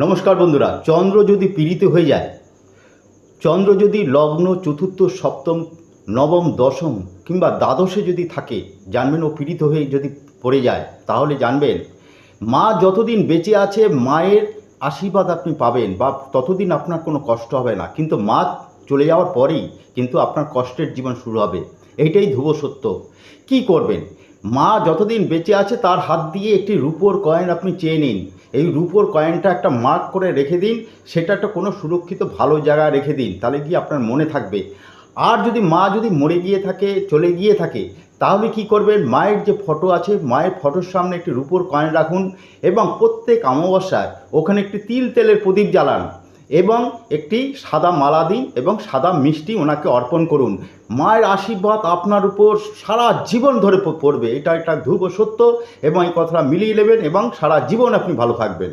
নমস্কার বন্ধুরা, চন্দ্র যদি পীড়িত হয়ে যায়, চন্দ্র যদি লগ্ন চতুর্থ সপ্তম নবম দশম কিংবা দ্বাদশে যদি থাকে, জানবেন ও পীড়িত হয়ে যদি পড়ে যায়, তাহলে জানবেন মা যতদিন বেঁচে আছে মায়ের আশীর্বাদ আপনি পাবেন, বা ততদিন আপনার কোনো কষ্ট হবে না। কিন্তু মা চলে যাওয়ার পরেই কিন্তু আপনার কষ্টের জীবন শুরু হবে। এইটাই ধ্রুব সত্য। কী করবেন? মা যতদিন বেঁচে আছে তার হাত দিয়ে একটি রূপোর কয়েন আপনি চেয়ে নিন। এই রূপোর কয়েনটা একটা মার্ক করে রেখে দিন, সেটা একটা কোনো সুরক্ষিত ভালো জায়গায় রেখে দিন, তাহলে কি আপনার মনে থাকবে। আর যদি মা যদি মরে গিয়ে থাকে, চলে গিয়ে থাকে, তাহলে কি করবেন? মায়ের যে ফটো আছে, মায়ের ফটোর সামনে একটি রূপোর কয়েন রাখুন এবং প্রত্যেক অমাবস্যায় ওখানে একটি তিল তেলের প্রদীপ জ্বালান এবং একটি সাদা মালা দিন এবং সাদা মিষ্টি ওনাকে অর্পণ করুন। মায়ের আশীর্বাদ আপনার উপর সারা জীবন ধরে পড়বে। এটা একটা ধ্রুব সত্য এবং এই কথাটা মিলিয়ে নেবেন এবং সারা জীবন আপনি ভালো থাকবেন।